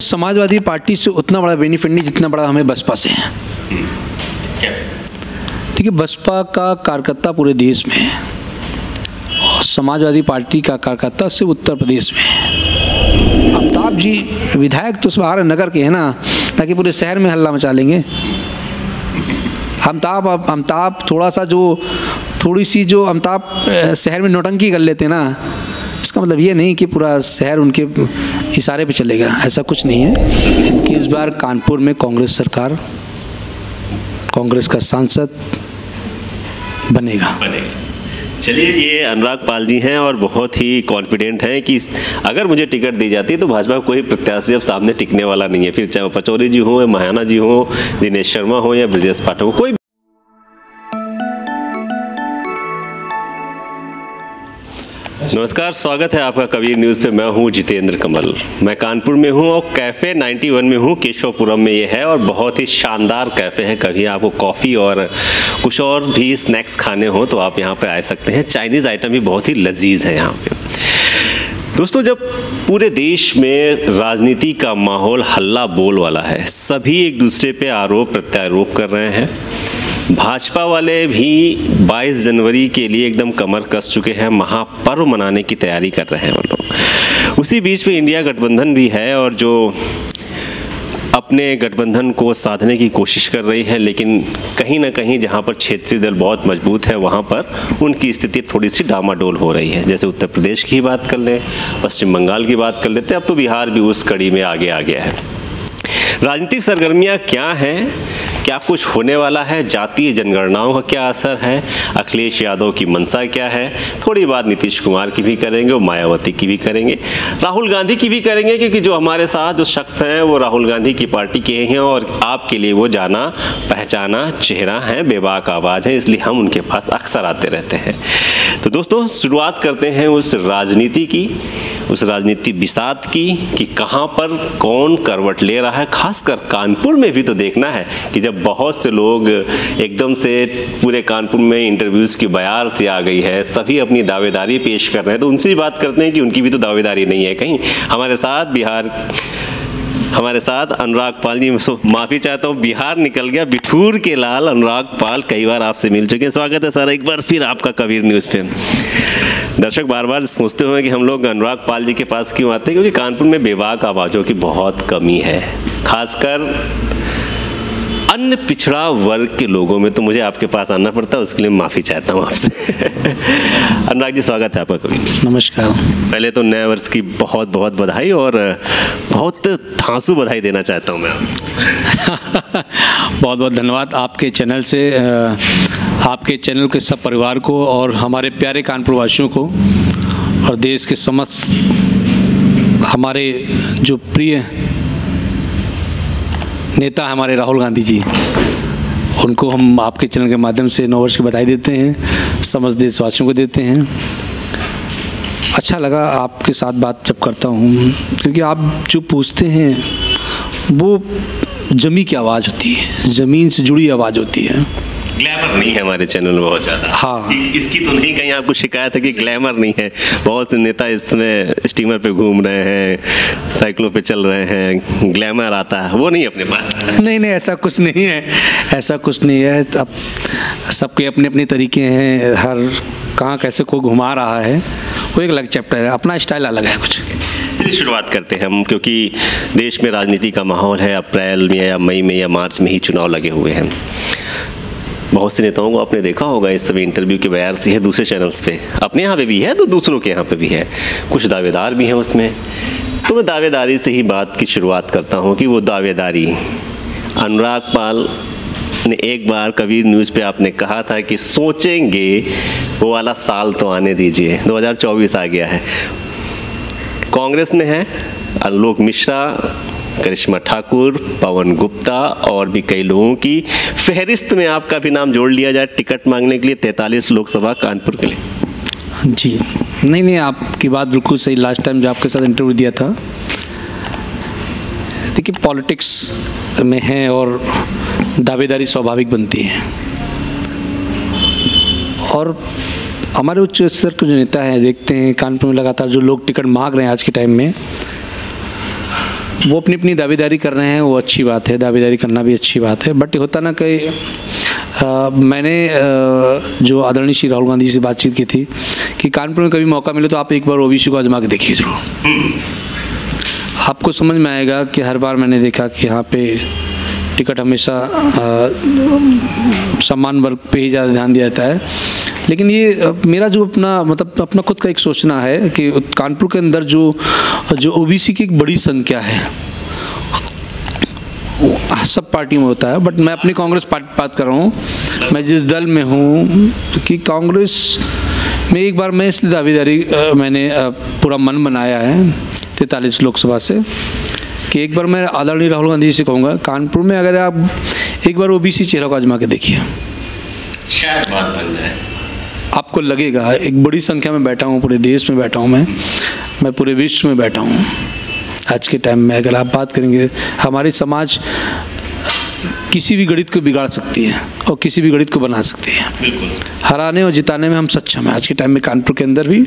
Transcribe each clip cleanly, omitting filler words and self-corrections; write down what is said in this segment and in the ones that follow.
Samajwadi party से उतना बड़ा बेनिफिट नहीं जितना बड़ा हमें बसपा से है। कैसे? देखिए, बसपा का कार्यकर्ता पूरे देश में है और समाजवादी पार्टी का कार्यकर्ता सिर्फ उत्तर प्रदेश में है। अमिताभ जी विधायक तो बाहर नगर के हैं ना, ताकि पूरे शहर में हल्ला मचा लेंगे। अमिताभ थोड़ी सी जो अमिताभ शहर में नौटंकी कर लेते ना, इसका मतलब ये नहीं कि पूरा शहर उनके इशारे पे चलेगा। ऐसा कुछ नहीं है कि इस बार कानपुर में कांग्रेस सरकार, कांग्रेस का सांसद बनेगा। चलिए, ये अनुराग पाल जी हैं और बहुत ही कॉन्फिडेंट हैं कि अगर मुझे टिकट दी जाती है तो भाजपा कोई प्रत्याशी अब सामने टिकने वाला नहीं है। फिर चाहे वो पचौरी जी हो, महायाना जी हो, दिनेश शर्मा हो या ब्रजेश पाठक हो, कोई। नमस्कार, स्वागत है आपका कबीर न्यूज़ पे। मैं हूं जितेंद्र कमल। मैं कानपुर में हूं और कैफ़े 91 में हूं, केशवपुरम में ये है और बहुत ही शानदार कैफ़े है। कभी आपको कॉफ़ी और कुछ और भी स्नैक्स खाने हो तो आप यहां पे आ सकते हैं। चाइनीज़ आइटम भी बहुत ही लजीज है यहां पे। दोस्तों, जब पूरे देश में राजनीति का माहौल हल्ला बोल वाला है, सभी एक दूसरे पे आरोप प्रत्यारोप कर रहे हैं। भाजपा वाले भी 22 जनवरी के लिए एकदम कमर कस चुके हैं, महापर्व मनाने की तैयारी कर रहे हैं वो लोग। उसी बीच में इंडिया गठबंधन भी है और जो अपने गठबंधन को साधने की कोशिश कर रही है, लेकिन कहीं ना कहीं जहां पर क्षेत्रीय दल बहुत मजबूत है वहां पर उनकी स्थिति थोड़ी सी डामाडोल हो रही है। जैसे उत्तर प्रदेश की बात कर लें, पश्चिम बंगाल की बात कर लेते हैं, अब तो बिहार भी उस कड़ी में आगे आ गया है। राजनीतिक सरगर्मियां क्या हैं, क्या कुछ होने वाला है, जातीय जनगणनाओं का क्या असर है, अखिलेश यादव की मंशा क्या है, थोड़ी बात नीतीश कुमार की भी करेंगे और मायावती की भी करेंगे, राहुल गांधी की भी करेंगे, क्योंकि जो हमारे साथ जो शख्स हैं वो राहुल गांधी की पार्टी के हैं और आपके लिए वो जाना पहचाना चेहरा है, बेबाक आवाज़ है, इसलिए हम उनके पास अक्सर आते रहते हैं। तो दोस्तों, शुरुआत करते हैं उस राजनीति की, उस राजनीति बिसात की कि कहाँ पर कौन करवट ले रहा है। खासकर कानपुर में भी तो देखना है कि जब बहुत से लोग एकदम से पूरे कानपुर में इंटरव्यूज़ की बयार से आ गई है, सभी अपनी दावेदारी पेश कर रहे हैं, तो उनसे भी बात करते हैं कि उनकी भी तो दावेदारी नहीं है कहीं। हमारे साथ अनुराग पाल जी, माफ़ी चाहता हूँ, बिहार निकल गया, बिठूर के लाल अनुराग पाल कई बार आपसे मिल चुके हैं। स्वागत है सर एक बार फिर आपका कबीर न्यूज़ पे। दर्शक बार बार सोचते हुए कि हम लोग अनुराग पाल जी के पास क्यों आते हैं, क्योंकि कानपुर में बेबाक आवाज़ों की बहुत कमी है, खासकर अन्य पिछड़ा वर्ग के लोगों में। तो मुझे आपके पास आना पड़ता है, उसके लिए माफ़ी चाहता हूँ आपसे। अनुराग जी, स्वागत है आपका कबीर न्यूज़। नमस्कार। पहले तो नए वर्ष की बहुत बहुत बधाई और बहुत धांसू बधाई देना चाहता हूँ मैं बहुत बहुत धन्यवाद आपके चैनल से, आपके चैनल के सब परिवार को और हमारे प्यारे कानपुर वासियों को और देश के समस्त हमारे जो प्रिय नेता हमारे राहुल गांधी जी, उनको हम आपके चैनल के माध्यम से नव वर्ष की बधाई देते हैं, समस्त देशवासियों को देते हैं। अच्छा लगा आपके साथ बात जब करता हूँ, क्योंकि आप जो पूछते हैं वो जमी की आवाज़ होती है, ज़मीन से जुड़ी आवाज़ होती है। ग्लैमर नहीं है हमारे चैनल में बहुत ज़्यादा। हाँ, इसकी तो नहीं कहीं आपको शिकायत है कि ग्लैमर नहीं है? बहुत से नेता इसमें स्टीमर पे घूम रहे हैं, साइकिलों पे चल रहे हैं, ग्लैमर आता है, वो नहीं अपने पास? नहीं, ऐसा कुछ नहीं है, ऐसा कुछ नहीं है। अब सबके अपने अपने तरीके हैं, हर कहाँ कैसे को घुमा रहा है, वो एक अलग चैप्टर है, अपना स्टाइल अलग है कुछ। चलिए शुरुआत करते हैं हम, क्योंकि देश में राजनीति का माहौल है। अप्रैल में या मई में या मार्च में ही चुनाव लगे हुए हैं। बहुत से नेताओं को आपने देखा होगा इस समय इंटरव्यू के बयार से है दूसरे चैनल्स पे, अपने यहाँ पे भी है तो दूसरों के यहाँ पे भी है, कुछ दावेदार भी हैं उसमें। तो मैं दावेदारी से ही बात की शुरुआत करता हूँ कि वो दावेदारी अनुराग पाल ने एक बार कबीर न्यूज़ पे आपने कहा था कि सोचेंगे, वो वाला साल तो आने दीजिए, 2024 आ गया है। कांग्रेस में है आलोक मिश्रा, करिश्मा ठाकुर, पवन गुप्ता और भी कई लोगों की फहरिस्त में आपका भी नाम जोड़ लिया जाए टिकट मांगने के लिए 43 लोकसभा कानपुर के लिए। जी नहीं, आपकी बात बिल्कुल सही। लास्ट टाइम जो आपके साथ इंटरव्यू दिया था, देखिए पॉलिटिक्स में है और दावेदारी स्वाभाविक बनती है, और हमारे उच्च स्तर के जो नेता हैं, देखते हैं कानपुर में लगातार जो लोग टिकट मांग रहे हैं आज के टाइम में, वो अपनी अपनी दावेदारी कर रहे हैं, वो अच्छी बात है, दावेदारी करना भी अच्छी बात है। बट होता ना कि मैंने जो आदरणीय श्री राहुल गांधी जी से बातचीत की थी कि कानपुर में कभी मौका मिले तो आप एक बार ओबीसी को आजमा के देखिए जरूर, आपको समझ में आएगा कि हर बार मैंने देखा कि यहाँ पे टिकट हमेशा समान वर्ग पे ही ज़्यादा ध्यान दिया जाता है। लेकिन ये मेरा जो अपना खुद का एक सोचना है कि कानपुर के अंदर जो ओबीसी की एक बड़ी संख्या है, सब पार्टी में होता है, बट मैं अपनी कांग्रेस पार्टी बात कर रहा हूँ। मैं जिस दल में हूँ कि कांग्रेस में एक बार मैं इसलिए दावेदारी मैंने पूरा मन बनाया है 43 लोकसभा से कि एक बार मैं आदरणीय राहुल गांधी जी से कहूँगा कानपुर में अगर आप एक बार ओबीसी चेहरा को आजमा के देखिए, शायद बात बन जाए। आपको लगेगा एक बड़ी संख्या में बैठा हूँ, पूरे देश में बैठा हूँ, मैं पूरे विश्व में बैठा हूँ। आज के टाइम में अगर आप बात करेंगे, हमारी समाज किसी भी गणित को बिगाड़ सकती है और किसी भी गणित को बना सकती है। बिल्कुल। हराने और जिताने में हम सक्षम हैं आज के टाइम में कानपुर के अंदर भी।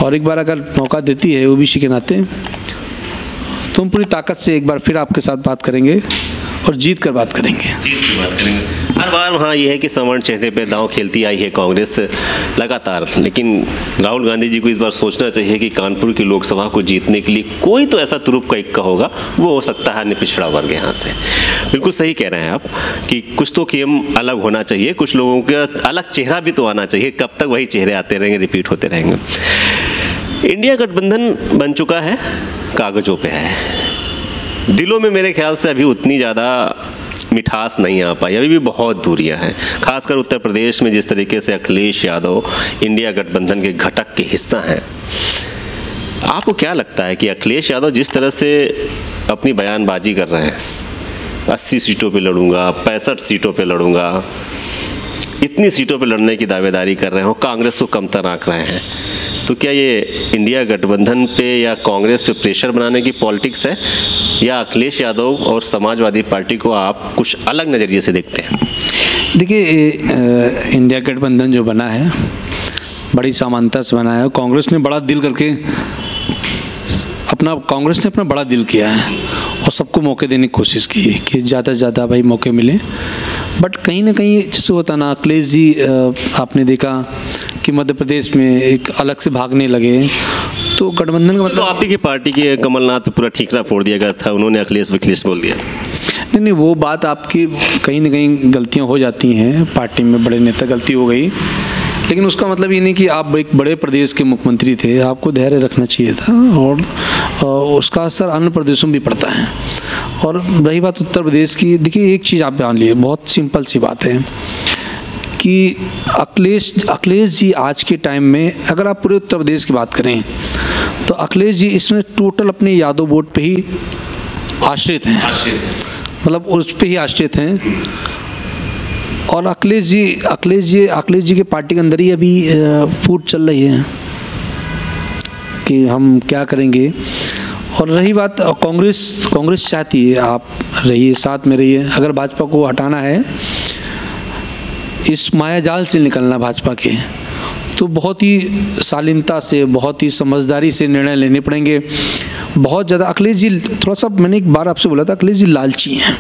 और एक बार अगर मौका देती है ओबीसी के नाते तो हम पूरी ताकत से एक बार फिर आपके साथ बात करेंगे और जीत कर बात करेंगे। जीत की बात करेंगे। हर बार वहाँ ये है कि सवर्ण चेहरे पे दांव खेलती आई है कांग्रेस लगातार, लेकिन राहुल गांधी जी को इस बार सोचना चाहिए कि कानपुर की लोकसभा को जीतने के लिए कोई तो ऐसा तुरुप का इक्का होगा, वो हो सकता है अन्य पिछड़ा वर्ग यहाँ से। बिल्कुल सही कह रहे हैं आप कि कुछ तो गेम अलग होना चाहिए, कुछ लोगों का अलग चेहरा भी तो आना चाहिए। कब तक वही चेहरे आते रहेंगे, रिपीट होते रहेंगे। इंडिया गठबंधन बन चुका है, कागजों पे है, दिलों में मेरे ख्याल से अभी उतनी ज़्यादा मिठास नहीं आ पाई, अभी भी बहुत दूरियां हैं। खासकर उत्तर प्रदेश में जिस तरीके से अखिलेश यादव इंडिया गठबंधन के घटक के हिस्सा हैं, आपको क्या लगता है कि अखिलेश यादव जिस तरह से अपनी बयानबाजी कर रहे हैं, 80 सीटों पे लड़ूंगा, 65 सीटों पे लड़ूंगा, इतनी सीटों पे लड़ने की दावेदारी कर रहे हो, कांग्रेस को कमतर आंक रहे हैं, तो क्या ये इंडिया गठबंधन पे या कांग्रेस पे प्रेशर बनाने की पॉलिटिक्स है, या अखिलेश यादव और समाजवादी पार्टी को आप कुछ अलग नज़रिए से देखते हैं? देखिए, इंडिया गठबंधन जो बना है बड़ी समानता से बना है। कांग्रेस ने बड़ा दिल करके कांग्रेस ने अपना बड़ा दिल किया है और सबको मौके देने की कोशिश की है कि ज़्यादा से ज़्यादा भाई मौके मिले। बट कहीं ना कहीं जैसे होता ना, अखिलेश जी आपने देखा कि मध्य प्रदेश में एक अलग से भागने लगे, तो गठबंधन का मतलब तो आप ही की पार्टी के कमलनाथ पूरा ठीकरा फोड़ दिया गया था, उन्होंने अखिलेश बोल दिया। नहीं, वो बात आपकी कहीं ना कहीं गलतियां हो जाती हैं, पार्टी में बड़े नेता गलती हो गई, लेकिन उसका मतलब ये नहीं कि आप एक बड़े प्रदेश के मुख्यमंत्री थे, आपको धैर्य रखना चाहिए था, और उसका असर अन्य प्रदेशों में भी पड़ता है। और रही बात उत्तर प्रदेश की, देखिए एक चीज़ आप जान लिए, बहुत सिंपल सी बात है कि अखिलेश जी आज के टाइम में अगर आप पूरे उत्तर प्रदेश की बात करें तो अखिलेश जी इसमें टोटल अपने यादव वोट पे ही आश्रित हैं, मतलब उस पे ही आश्रित हैं। और अखिलेश जी के पार्टी के अंदर ही अभी फूट चल रही है कि हम क्या करेंगे। और रही बात कांग्रेस चाहती है आप रहिए, साथ में रहिए। अगर भाजपा को हटाना है, इस मायाजाल से निकलना भाजपा के, तो बहुत ही शालीनता से, बहुत ही समझदारी से निर्णय लेने पड़ेंगे। बहुत ज़्यादा अखिलेश जी, थोड़ा सा मैंने एक बार आपसे बोला था, अखिलेश जी लालची हैं,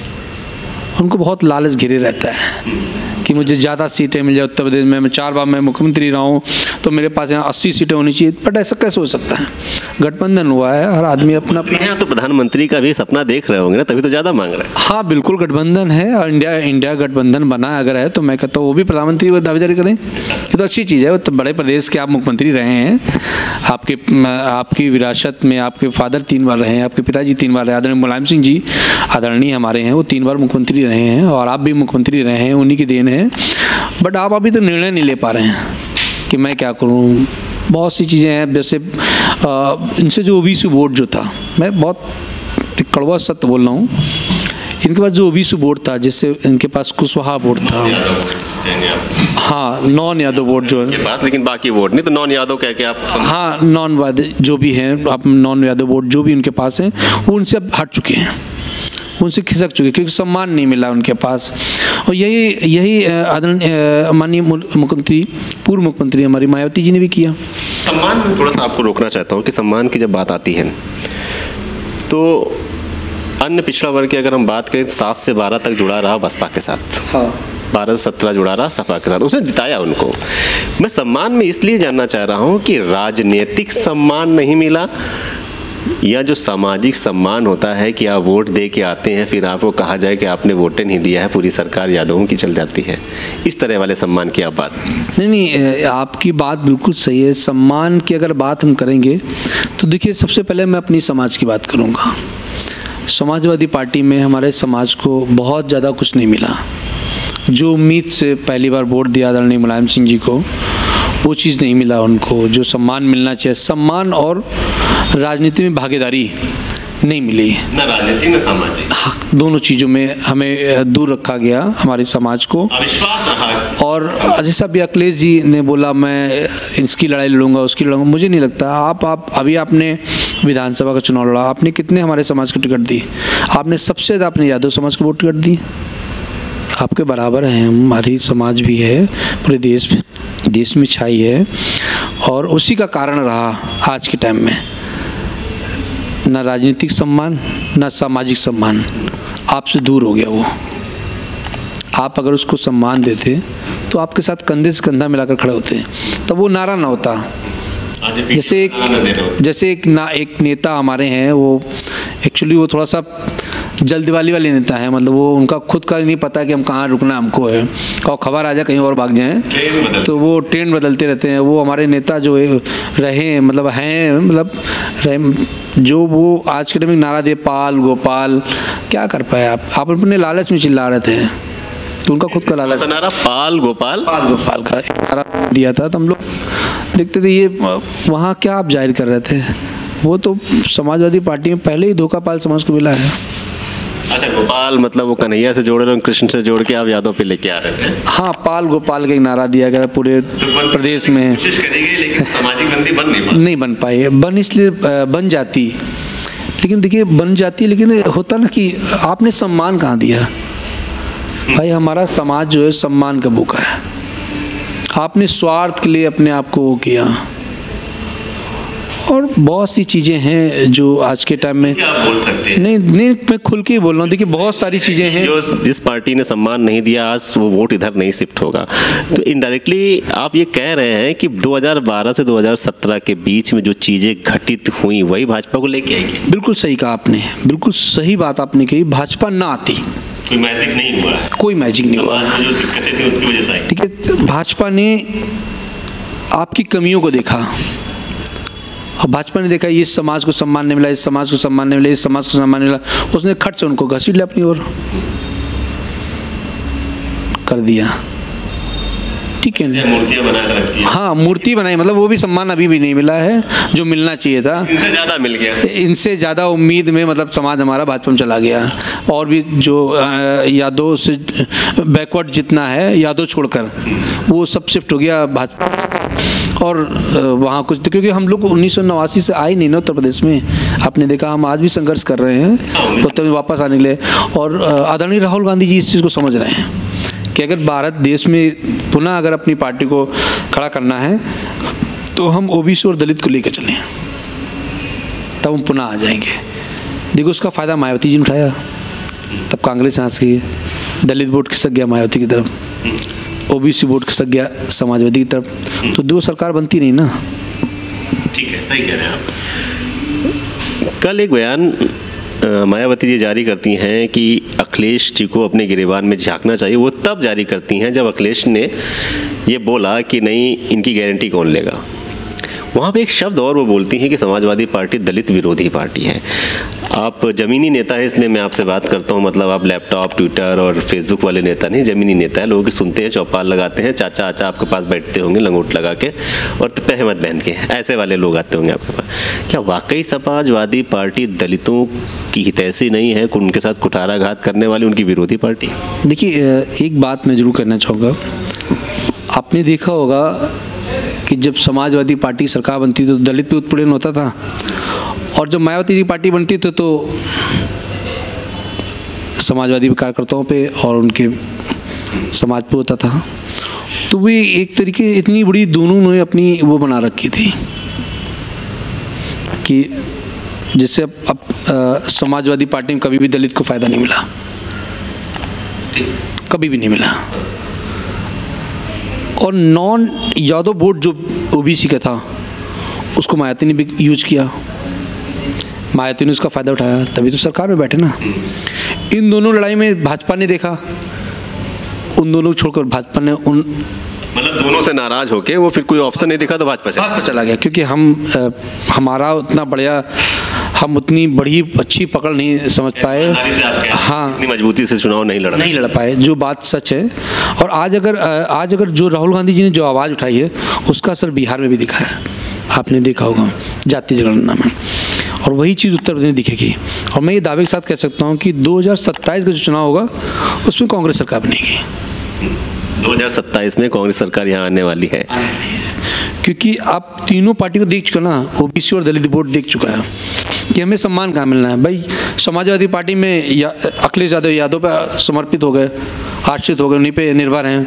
उनको बहुत लालच घिरे रहता है कि मुझे ज़्यादा सीटें मिल जाए उत्तर प्रदेश में, मैं 4 बार मैं मुख्यमंत्री रहा हूँ तो मेरे पास यहाँ 80 सीटें होनी चाहिए। बट ऐसा कैसे हो सकता है? गठबंधन हुआ है, हर आदमी अपना अपना तो प्रधानमंत्री का भी सपना देख रहे होंगे ना, तभी तो ज़्यादा मांग रहे हैं। हाँ बिल्कुल, गठबंधन है और इंडिया गठबंधन बना अगर है तो मैं कहता हूँ वो भी प्रधानमंत्री को दावेदारी करें, ये तो अच्छी चीज़ है। तो बड़े प्रदेश के आप मुख्यमंत्री रहे हैं, आपकी विरासत में आपके फादर 3 बार रहे हैं, आपके पिताजी 3 बार रहे, आदरणीय मुलायम सिंह जी आदरणीय हमारे हैं, वो 3 बार मुख्यमंत्री रहे हैं, और आप भी मुख्यमंत्री रहे हैं, उन्हीं की देन है। बट आप अभी तो निर्णय नहीं ले पा रहे हैं कि मैं क्या करूं। बहुत सी चीज़ें हैं, जैसे इनसे जो ओबीसी वोट जो था, मैं बहुत कड़वा सत्य बोल रहा हूँ, इनके पास जो ओबीसी वोट था, जिससे इनके पास कुशवाहा वोट था, हाँ नॉन यादव वोट जो है पास, लेकिन बाकी वोट नहीं, तो नॉन यादव कह के आप, हाँ नॉन जो भी हैं, आप नॉन यादव वोट जो भी उनके पास हैं, वो उनसे अब हट चुके हैं, उनसे खिसक चुके, क्योंकि सम्मान नहीं मिला उनके पास। और यही आदरणीय माननीय मुख्यमंत्री, पूर्व मुख्यमंत्री हमारी मायावती जी ने भी किया। सम्मान में थोड़ा सा आपको रोकना चाहता हूँ कि सम्मान की जब बात आती है तो अन्य पिछड़ा वर्ग की अगर हम बात करें 7 से 12 तक जुड़ा रहा बसपा के साथ, हाँ 12 से 17 जुड़ा रहा सपा के साथ, उसने जिताया उनको। मैं सम्मान में इसलिए जानना चाह रहा हूँ कि राजनीतिक सम्मान नहीं मिला, या जो सामाजिक सम्मान होता है कि आप वोट दे के आते हैं फिर आपको कहा जाए कि आपने वोटें नहीं दिया है, पूरी सरकार यादवों की चल जाती है, इस तरह वाले सम्मान की आप बात? नहीं, आपकी बात बिल्कुल सही है। सम्मान की अगर बात हम करेंगे तो देखिए, सबसे पहले मैं अपनी समाज की बात करूँगा। समाजवादी पार्टी में हमारे समाज को बहुत ज़्यादा कुछ नहीं मिला। जो उम्मीद से पहली बार वोट दिया आदरणीय मुलायम सिंह जी को, वो चीज़ नहीं मिला उनको। जो सम्मान मिलना चाहिए, सम्मान और राजनीति में भागीदारी नहीं मिली, ना राजनीति ना सामाजिक, हाँ, दोनों चीज़ों में हमें दूर रखा गया, हमारे समाज को अविश्वास रहा। और जैसा भी अखिलेश जी ने बोला मैं इसकी लड़ाई लड़ूंगा, उसकी लड़ूंगा, मुझे नहीं लगता। आप अभी आपने विधानसभा का चुनाव लड़ा, आपने कितने हमारे समाज को टिकट दी? आपने सबसे ज़्यादा अपने यादव समाज को वोट टिकट दी। आपके बराबर हैं, हमारी समाज भी है, पूरे देश में छाई है, और उसी का कारण रहा आज के टाइम में ना राजनीतिक सम्मान ना सामाजिक सम्मान, आपसे दूर हो गया वो। आप अगर उसको सम्मान देते तो आपके साथ कंधे से कंधा मिलाकर खड़े होते, तब वो नारा ना होता। जैसे एक नेता हमारे हैं, वो एक्चुअली वो थोड़ा सा जल्दबाजी वाले नेता है, मतलब वो उनका खुद का नहीं पता कि हम कहाँ रुकना हमको है, और खबर आ जाए कहीं और भाग जाएं, तो वो ट्रेंड बदलते रहते हैं। वो हमारे नेता जो रहे मतलब हैं, मतलब जो वो आज के टाइम में नारा दे पाल गोपाल, क्या कर पाए आप अपने लालच में चिल्ला रहे थे, तो उनका खुद का लालच नारा पाल गोपाल का नारा दिया था, तो हम लोग देखते थे ये वहाँ क्या आप जाहिर कर रहे थे। वो तो समाजवादी पार्टी में पहले ही धोखा पाल समाज को मिला है। अच्छा, गोपाल मतलब वो कन्हैया से जोड़ रहे, कृष्ण से जोड़ के आप यादव पे लेके आ रहे थे। हाँ, पाल गोपाल का एक नारा दिया गया पूरे प्रदेश में। कोशिश करेंगे लेकिन सामाजिक बंदी नहीं बन पाई। इसलिए बन जाती, लेकिन देखिए बन जाती, लेकिन होता ना कि आपने सम्मान कहाँ दिया भाई। हमारा समाज जो है सम्मान का भूखा है। आपने स्वार्थ के लिए अपने आप को वो किया, और बहुत सी चीज़ें हैं जो आज के टाइम में क्या आप बोल सकते हैं? नहीं, मैं खुल के ही बोल रहा हूँ। देखिए बहुत सारी चीज़ें हैं जो जिस पार्टी ने सम्मान नहीं दिया, आज वो वोट इधर नहीं शिफ्ट होगा। तो इनडायरेक्टली आप ये कह रहे हैं कि 2012 से 2017 के बीच में जो चीज़ें घटित हुई वही भाजपा को लेके आएगी। बिल्कुल सही कहा आपने, बिल्कुल सही बात आपने कही। भाजपा ना आती, कोई मैजिक नहीं हुआ है, कोई मैजिक नहीं हुआ है। जो दिक्कतें थी उसकी वजह से आई। ठीक है, भाजपा ने आपकी कमियों को देखा, और भाजपा ने देखा इस समाज को सम्मान नहीं मिला, इस समाज को सम्मान नहीं मिला, इस समाज को सम्मान नहीं मिला, उसने खट से उनको घसीट लिया अपनी ओर कर दिया। ठीक है, मूर्तियां बना कर रखती है। हाँ, मूर्ति बनाई, मतलब वो भी सम्मान अभी भी नहीं मिला है जो मिलना चाहिए था। इनसे ज़्यादा मिल गया, इनसे ज़्यादा उम्मीद में मतलब समाज हमारा भाजपा में चला गया। और भी जो यादव से बैकवर्ड जितना है, यादव छोड़कर वो सब शिफ्ट हो गया भाजपा। और वहाँ कुछ, क्योंकि हम लोग 1989 से आए नहीं ना उत्तर प्रदेश में, आपने देखा हम आज भी संघर्ष कर रहे हैं तो तभी वापस आने के लिए। और आदरणीय राहुल गांधी जी इस चीज़ को समझ रहे हैं कि अगर भारत देश में पुनः अगर अपनी पार्टी को खड़ा करना है तो हम ओबीसी और दलित को लेकर चलें, तब हम पुनः आ जाएंगे। देखो उसका फ़ायदा मायावती जी ने उठाया, तब कांग्रेस हंस गई, दलित वोट खिसक गया मायावती की तरफ, ओबीसी वोट खिसक गया समाजवादी की तरफ, तो दो सरकार बनती नहीं ना। ठीक है, सही कह रहे हैं आप। कल एक बयान मायावती जी जारी करती हैं कि अखिलेश जी को अपने गिरेबान में झांकना चाहिए। वो तब जारी करती हैं जब अखिलेश ने ये बोला कि नहीं, इनकी गारंटी कौन लेगा। वहाँ पे एक शब्द और वो बोलती हैं कि समाजवादी पार्टी दलित विरोधी पार्टी है। आप ज़मीनी नेता है इसलिए मैं आपसे बात करता हूँ, मतलब आप लैपटॉप, ट्विटर और फेसबुक वाले नेता नहीं, ज़मीनी नेता है। लोगों की सुनते हैं, चौपाल लगाते हैं, चाचा आचा आपके पास बैठते होंगे लंगोट लगा के और तहमत पहन के, ऐसे वाले लोग आते होंगे आपके पास। क्या वाकई समाजवादी पार्टी दलितों की हितैषी नहीं है, उनके साथ कुठाराघात करने वाली उनकी विरोधी पार्टी? देखिए, एक बात मैं जरूर करना चाहूँगा। आपने देखा होगा कि जब समाजवादी पार्टी सरकार बनती तो दलित पे उत्पीड़न होता था, और जब मायावती जी पार्टी बनती थी तो समाजवादी कार्यकर्ताओं पे और उनके समाज पे होता था। तो वे एक तरीके इतनी बड़ी दोनों ने अपनी वो बना रखी थी कि जिससे अब समाजवादी पार्टी में कभी भी दलित को फ़ायदा नहीं मिला, कभी भी नहीं मिला। और नॉन यादव वोट जो ओबीसी का था उसको मायावती ने भी यूज किया, मायावती ने उसका फ़ायदा उठाया, तभी तो सरकार में बैठे ना। इन दोनों लड़ाई में भाजपा ने देखा, उन दोनों छोड़कर भाजपा ने मतलब दोनों से नाराज होके वो फिर कोई ऑप्शन नहीं दिखा तो भाजपा चला गया, क्योंकि हमारा उतना बढ़िया, हम उतनी बड़ी अच्छी पकड़ नहीं समझ पाए। हाँ, इतनी मजबूती से चुनाव नहीं लड़ पाए, जो बात सच है। और आज अगर जो राहुल गांधी जी ने जो आवाज़ उठाई है उसका असर बिहार में भी दिखा है, आपने देखा होगा जातीय जनगणना में, और वही चीज़ उत्तर प्रदेश में दिखेगी। और मैं ये दावे के साथ कह सकता हूँ कि 2027 का जो चुनाव होगा उसमें कांग्रेस सरकार बनेगी। 2027 में कांग्रेस सरकार यहाँ आने वाली है, क्योंकि आप तीनों पार्टी को देख चुका ना, ओबीसी और दलित वोट देख चुका है कि हमें सम्मान कहाँ मिलना है। भाई समाजवादी पार्टी में अखिलेश यादव पर समर्पित हो गए, आश्रित हो गए, उन्हीं पे निर्भर हैं।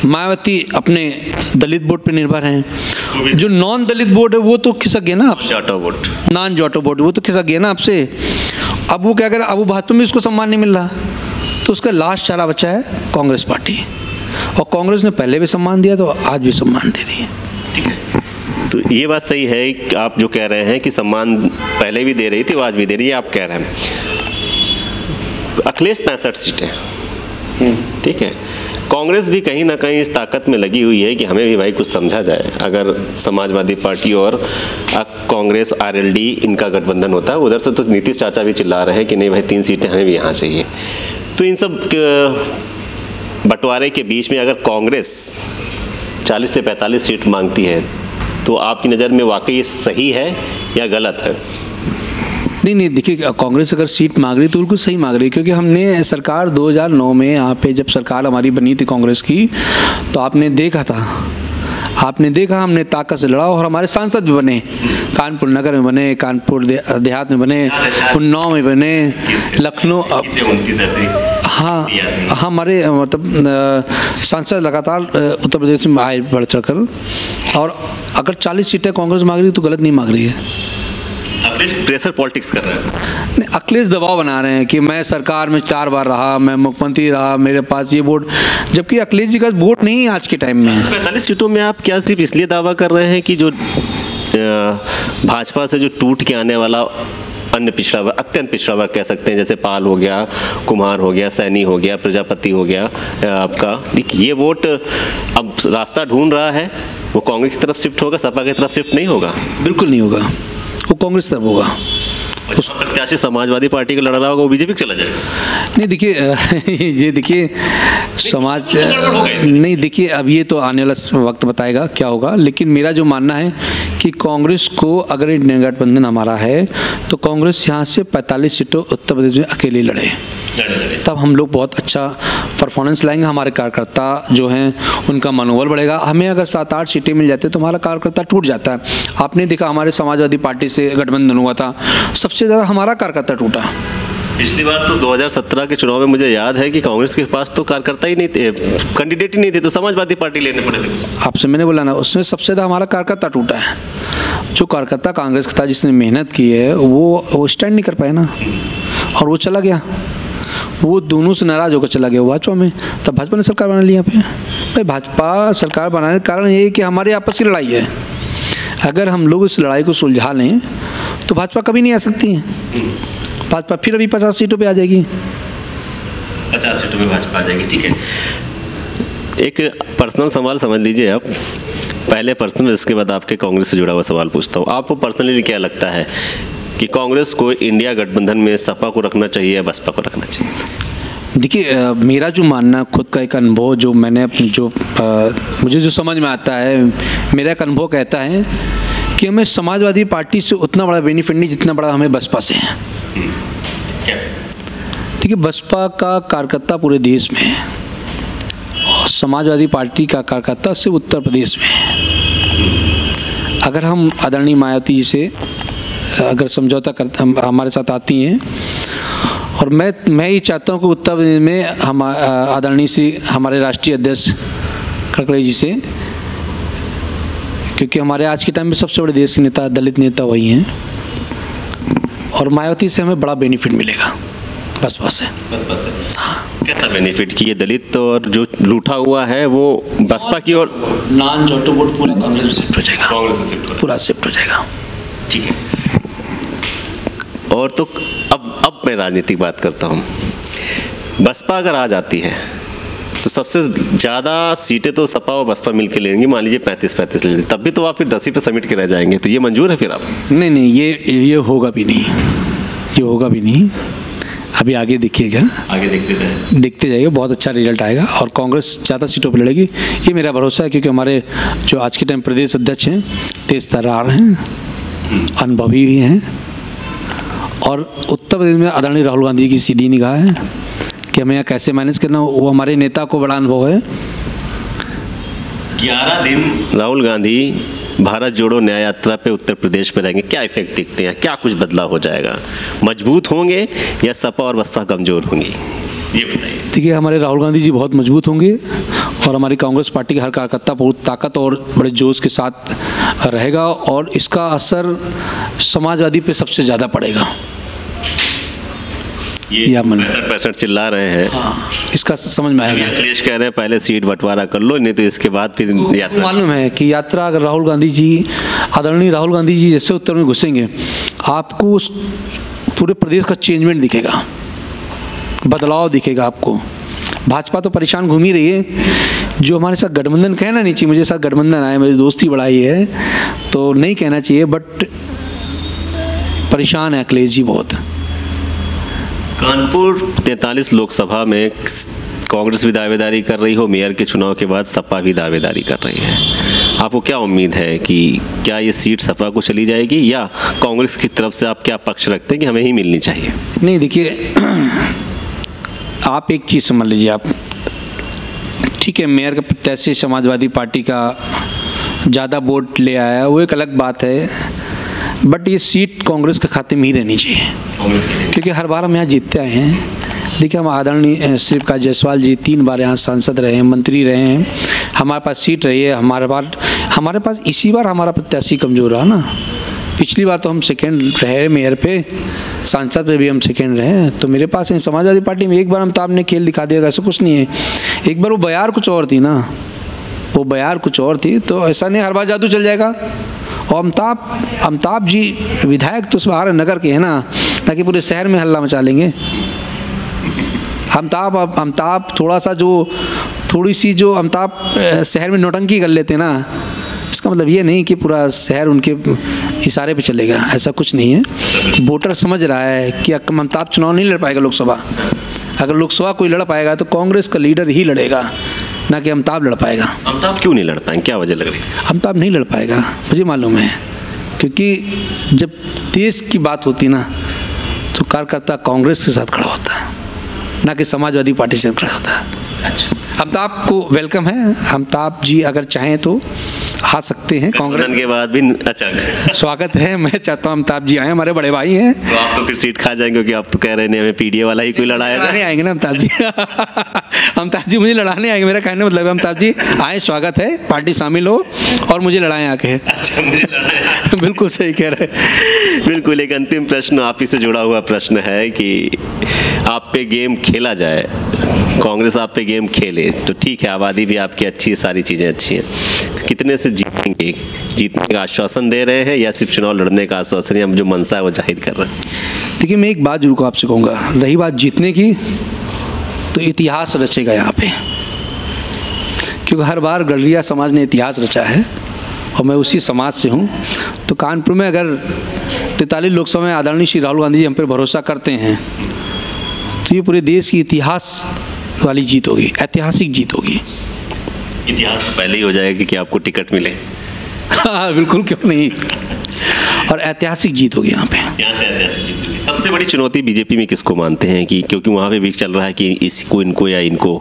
मायावती अपने दलित वोट पे निर्भर हैं। जो नॉन दलित वोट है वो तो खिसक गया ना आपसे, नॉन जाटो वोट वो तो खिसक गया ना आपसे। अब वो क्या करे, अब वो भाजपा में उसको सम्मान नहीं मिल रहा, तो उसका लास्ट चारा बचा है कांग्रेस पार्टी, और कांग्रेस ने पहले भी सम्मान दिया तो आज भी सम्मान दे रही है। ठीक है, तो ये बात सही है कि आप जो कह रहे हैं कि सम्मान पहले भी दे रही थी, आज भी दे रही है, आप कह रहे हैं। अखिलेश 65 सीटें, ठीक है, कांग्रेस भी कहीं ना कहीं इस ताकत में लगी हुई है कि हमें भी भाई कुछ समझा जाए। अगर समाजवादी पार्टी और कांग्रेस आरएलडी इनका गठबंधन होता है, उधर से तो नीतीश चाचा भी चिल्ला रहे हैं कि नहीं भाई 3 सीटें हमें भी यहाँ चाहिए। तो इन सब बंटवारे के बीच में अगर कांग्रेस 40 से 45 सीट मांगती है तो आपकी नज़र में वाकई ये सही है या गलत है? नहीं, देखिए, कांग्रेस अगर सीट मांग रही तो बिल्कुल सही मांग रही है, क्योंकि हमने सरकार 2009 में यहाँ पे जब सरकार हमारी बनी थी कांग्रेस की, तो आपने देखा हमने ताकत से लड़ा, और हमारे सांसद भी बने, कानपुर नगर में बने, कानपुर देहात में बने, उन्नाव में बने, लखनऊ। हाँ, हमारे मतलब सांसद लगातार उत्तर प्रदेश में आए बढ़ चढ़कर। और अगर 40 सीटें कांग्रेस मांग रही है तो गलत नहीं मांग रही है। अखिलेश प्रेशर पॉलिटिक्स कर रहे हैं, नहीं, अखिलेश दबाव बना रहे हैं कि मैं सरकार में 4 बार रहा, मैं मुख्यमंत्री रहा, मेरे पास ये वोट, जबकि अखिलेश जी का वोट नहीं है आज के टाइम में। 45 सीटों में आप क्या सिर्फ इसलिए दावा कर रहे हैं कि जो भाजपा से जो टूट के आने वाला अन्य पिछड़ा वर्ग, अत्यंत पिछड़ा वर्ग कह सकते हैं, जैसे पाल हो गया, कुमार हो गया, सैनी हो गया, प्रजापति हो गया, आपका ये वोट अब रास्ता ढूंढ रहा है, वो कांग्रेस की तरफ शिफ्ट होगा, सपा की तरफ शिफ्ट नहीं होगा? बिल्कुल नहीं होगा, वो कांग्रेस तरफ होगा। उस प्रत्याशी समाजवादी पार्टी का लड़ रहा होगा, वो बीजेपी चला जाएगा? नहीं, देखिए ये देखिए समाज नहीं, देखिए अब ये तो आने वाला वक्त बताएगा क्या होगा, लेकिन मेरा जो मानना है कि कांग्रेस को अगर गठबंधन हमारा है तो कांग्रेस यहाँ से 45 सीटों उत्तर प्रदेश में अकेले लड़े, तब हम लोग बहुत अच्छा परफॉर्मेंस लाएंगे। हमारे कार्यकर्ता जो हैं उनका मनोबल बढ़ेगा। हमें अगर 7-8 सीटें मिल जाती तो हमारा कार्यकर्ता टूट जाता है। आपने देखा हमारे समाजवादी पार्टी से गठबंधन हुआ था, सबसे ज़्यादा हमारा कार्यकर्ता टूटा। पिछली बार तो 2017 के चुनाव में मुझे याद है कि कांग्रेस के पास तो कार्यकर्ता ही नहीं थे, कैंडिडेट ही नहीं थे, तो समाजवादी पार्टी लेने पड़े थे। आपसे मैंने बोला ना, उसमें सबसे ज़्यादा हमारा कार्यकर्ता टूटा है। जो कार्यकर्ता कांग्रेस का था, जिसने मेहनत की है, वो स्टैंड नहीं कर पाए ना, और वो चला गया, वो दोनों से नाराज होकर चला गया भाजपा में। तब भाजपा ने सरकार बना ली यहाँ पे। भाई भाजपा सरकार बनाने का कारण ये है कि हमारी आपस की लड़ाई है। अगर हम लोग इस लड़ाई को सुलझा लें तो भाजपा कभी नहीं आ सकती है। भाजपा फिर अभी 50 सीटों पे आ जाएगी, 50 सीटों में भाजपा आ जाएगी। ठीक है, एक पर्सनल सवाल समझ लीजिए आप, पहले पर्सनल, इसके बाद आपके कांग्रेस से जुड़ा हुआ सवाल पूछता हूँ। आपको पर्सनली क्या लगता है कि कांग्रेस को इंडिया गठबंधन में सपा को रखना चाहिए या बसपा को रखना चाहिए? देखिए, मेरा जो मानना, खुद का एक अनुभव जो मैंने अपनी मुझे जो समझ में आता है, मेरा एक अनुभव कहता है कि हमें समाजवादी पार्टी से उतना बड़ा बेनिफिट नहीं जितना बड़ा हमें बसपा से है। कैसे? देखिए, बसपा का कार्यकर्ता पूरे देश में है और समाजवादी पार्टी का कार्यकर्ता सिर्फ उत्तर प्रदेश में है। अगर हम आदरणीय मायावती जी से अगर समझौता करते हमारे साथ आती हैं, और मैं ये चाहता हूँ कि उत्तर प्रदेश में हम आदरणीय सी हमारे राष्ट्रीय अध्यक्ष खड़गे जी से, क्योंकि हमारे आज के टाइम में सबसे बड़े देश के नेता, दलित नेता वही हैं, और मायावती से हमें बड़ा बेनिफिट मिलेगा बसपा से। बसपा से कैसा बेनिफिट कि ये दलित और जो लूटा हुआ है वो बसपा की और नॉन जोटो वोट पूरा कांग्रेस में शिफ्ट हो जाएगा। कांग्रेस में शिफ्ट हो पूरा शिफ्ट हो जाएगा। ठीक है। और तो अब मैं राजनीतिक बात करता हूँ। बसपा अगर आ जाती है तो सबसे ज़्यादा सीटें तो सपा और बसपा मिलकर लेंगी, मान लीजिए 35-35 ले, तब भी तो आप फिर 10 ही पे समिट के रह जाएंगे, तो ये मंजूर है फिर आप? नहीं, ये होगा भी नहीं, ये होगा भी नहीं। अभी आगे देखिएगा, आगे देखते जाइए, बहुत अच्छा रिजल्ट आएगा और कांग्रेस ज़्यादा सीटों पर लड़ेगी, ये मेरा भरोसा है। क्योंकि हमारे जो आज के टाइम प्रदेश अध्यक्ष हैं तेज तर्रार हैं, अनुभवी भी हैं, और उत्तर प्रदेश में आदरणीय राहुल गांधी की सीधी निगाह है कि हमें यहाँ कैसे मैनेज करना, वो हमारे नेता को बड़ा अनुभव है। 11 दिन राहुल गांधी भारत जोड़ो न्याय यात्रा पे उत्तर प्रदेश में रहेंगे, क्या इफेक्ट दिखते हैं, क्या कुछ बदलाव हो जाएगा? मजबूत होंगे या सपा और बसपा कमजोर होंगी, ये बताइए। देखिए, हमारे राहुल गांधी जी बहुत मजबूत होंगे और हमारी कांग्रेस पार्टी का हर कार्यकर्ता बहुत ताकत और बड़े जोश के साथ रहेगा, और इसका असर समाजवादी पे सबसे ज़्यादा पड़ेगा। ये 65% चिल्ला रहे हैं। हाँ, इसका समझ में आएगा। अखिलेश कह रहे हैं पहले सीट बंटवारा कर लो, नहीं तो इसके बाद फिर यात्रा। मालूम है कि यात्रा अगर राहुल गांधी जी, आदरणीय राहुल गांधी जी जैसे उत्तर में घुसेंगे, आपको उस पूरे प्रदेश का चेंजमेंट दिखेगा, बदलाव दिखेगा आपको। भाजपा तो परेशान घूम ही रही है, जो हमारे साथ गठबंधन कहना नहीं चाहिए, मुझे साथ गठबंधन आया, मेरी दोस्ती बढ़ाई है तो नहीं कहना चाहिए, बट परेशान है अखिलेश जी बहुत। कानपुर 43 लोकसभा में कांग्रेस भी दावेदारी कर रही हो, मेयर के चुनाव के बाद सपा भी दावेदारी कर रही है, आपको क्या उम्मीद है कि क्या ये सीट सपा को चली जाएगी या कांग्रेस की तरफ से आप क्या पक्ष रखते हैं कि हमें ही मिलनी चाहिए? नहीं, देखिए, आप एक चीज़ समझ लीजिए, आप ठीक है, मेयर का प्रत्याशी समाजवादी पार्टी का ज़्यादा वोट ले आया, वो एक अलग बात है, बट ये सीट कांग्रेस के खाते में ही रहनी चाहिए, क्योंकि हर बार हम यहाँ जीतते आए हैं। देखिए, हम आदरणीय श्री प्रकाश जायसवाल जी 3 बार यहाँ सांसद रहे हैं, मंत्री रहे हैं, हमारे पास सीट रही है, हमारे पास इसी बार हमारा प्रत्याशी कमज़ोर रहा ना। पिछली बार तो हम सेकेंड रहे मेयर पे, सांसद पे भी हम सेकेंड रहे, तो मेरे पास है समाजवादी पार्टी में। एक बार अमिताभ ने खेल दिखा दिया, ऐसा कुछ नहीं है। एक बार वो बयार कुछ और थी ना, वो बयार कुछ और थी, तो ऐसा नहीं हर बार जादू चल जाएगा। और अमिताभ जी विधायक तो बाहर नगर के हैं ना, ताकि पूरे शहर में हल्ला मचा लेंगे। अमिताभ थोड़ी सी जो अमिताभ शहर में नौटंकी कर लेते ना, इसका मतलब ये नहीं कि पूरा शहर उनके इशारे पे चलेगा, ऐसा कुछ नहीं है। वोटर समझ रहा है कि अमिताभ चुनाव नहीं लड़ पाएगा लोकसभा। अगर लोकसभा कोई लड़ पाएगा तो कांग्रेस का लीडर ही लड़ेगा, ना कि अमिताभ लड़ पाएगा। अमिताभ क्यों नहीं लड़ पाएंगे, क्या वजह लग रही है? अमिताभ नहीं लड़ पाएगा, मुझे मालूम है, क्योंकि जब देश की बात होती ना तो कार्यकर्ता कांग्रेस के साथ खड़ा होता है, ना कि समाजवादी पार्टी से खड़ा होता है। अच्छा, अमिताभ को वेलकम है, अमिताभ जी अगर चाहें तो आ सकते हैं कांग्रेस के बाद भी। अच्छा, स्वागत है, मैं चाहता हूँ अमिताभ जी आए, हमारे बड़े भाई हैं। तो आप तो फिर सीट खा जाएंगे, क्योंकि आप तो कह रहे हैं हमें पीडीए वाला ही कोई लड़ाएगा। लड़ाने आएंगे ना अमिताभ जी। अमिताभ जी मुझे लड़ाने आएंगे, मेरा कहने मतलब है अमिताभ जी आए, स्वागत है, पार्टी शामिल हो और मुझे लड़ाएं आके। अच्छा, मुझे लड़ाएं। बिल्कुल सही कह रहे हैं। बिल्कुल। एक अंतिम प्रश्न आप ही से जुड़ा हुआ प्रश्न है कि आप पे गेम खेला जाए, कांग्रेस आप पे गेम खेले तो ठीक है, आबादी भी आपकी अच्छी है, सारी चीज़ें अच्छी हैं, तो कितने से जीतेंगे? जीतने का आश्वासन दे रहे हैं या सिर्फ चुनाव लड़ने का आश्वासन, या जो मनसा है वो जाहिर कर रहे हैं? देखिए, मैं एक बात जरूर आपसे कहूँगा, रही बात जीतने की, तो इतिहास रचेगा यहाँ पे, क्योंकि हर बार गढ़रिया समाज ने इतिहास रचा है और मैं उसी समाज से हूँ। तो कानपुर में अगर 43 लोकसभा में आदरणीय श्री राहुल गांधी जी हम पर भरोसा करते हैं, तो ये पूरे देश की इतिहास वाली जीत होगी, ऐतिहासिक जीत होगी। इतिहास तो पहले ही हो जाएगा कि आपको टिकट मिले। हाँ, बिल्कुल, क्यों नहीं, और ऐतिहासिक जीत होगी यहाँ पे। यहाँ से ऐतिहासिक जीत होगी। सबसे बड़ी चुनौती बीजेपी में किसको मानते हैं कि, क्योंकि वहाँ पे भी चल रहा है कि इसको, इनको या इनको,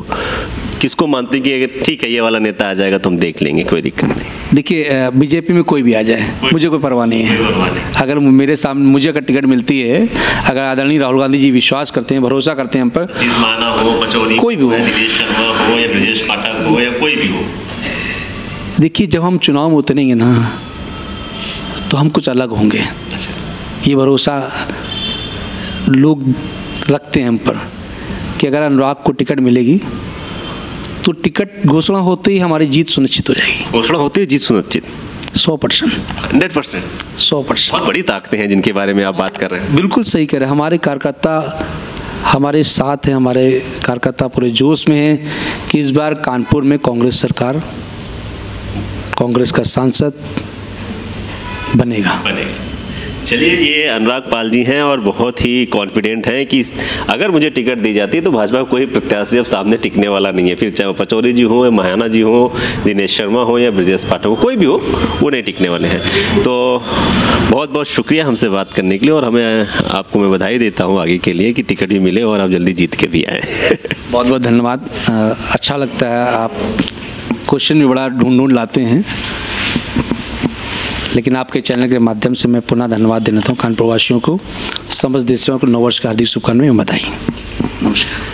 किसको मानते हैं कि अगर ठीक है ये वाला नेता आ जाएगा तो हम देख लेंगे, कोई दिक्कत नहीं? देखिए, बीजेपी में कोई भी आ जाए, मुझे कोई परवाह नहीं है। अगर मेरे सामने मुझे अगर टिकट मिलती है, अगर आदरणीय राहुल गांधी जी विश्वास करते हैं, भरोसा करते हैं हम पर, कोई भी हो, नीतीश शर्मा हो या ब्रजेश पाठक हो या कोई भी हो। देखिए, जब हम चुनाव में उतरेंगे ना तो हम कुछ अलग होंगे। ये भरोसा लोग रखते हैं हम पर कि अगर अनुराग को टिकट मिलेगी तो टिकट घोषणा होते ही हमारी जीत सुनिश्चित हो जाएगी। घोषणा होती है जीत सुनिश्चित 100%। 100%। 100%। बहुत बड़ी ताकतें हैं जिनके बारे में आप बात कर रहे हैं। बिल्कुल सही कह रहे हैं। हमारे कार्यकर्ता हमारे साथ हैं, हमारे कार्यकर्ता पूरे जोश में हैं कि इस बार कानपुर में कांग्रेस सरकार, कांग्रेस का सांसद बनेगा। चलिए, ये अनुराग पाल जी हैं और बहुत ही कॉन्फिडेंट हैं कि अगर मुझे टिकट दी जाती है तो भाजपा का कोई प्रत्याशी अब सामने टिकने वाला नहीं है। फिर चाहे पचौरी जी हो या महाना जी हो, दिनेश शर्मा हो या ब्रजेश पाठक हो, कोई भी हो, वो नहीं टिकने वाले हैं। तो बहुत बहुत शुक्रिया हमसे बात करने के लिए, और हमें आपको मैं बधाई देता हूँ आगे के लिए कि टिकट भी मिले और आप जल्दी जीत के भी आए। बहुत बहुत धन्यवाद। अच्छा लगता है, आप क्वेश्चन भी बड़ा ढूंढ लाते हैं, लेकिन आपके चैनल के माध्यम से मैं पुनः धन्यवाद देना चाहता हूँ कानपुर वासियों को, समस्त देशवासियों को नववर्ष की हार्दिक शुभकामनाएं, बधाई। नमस्कार।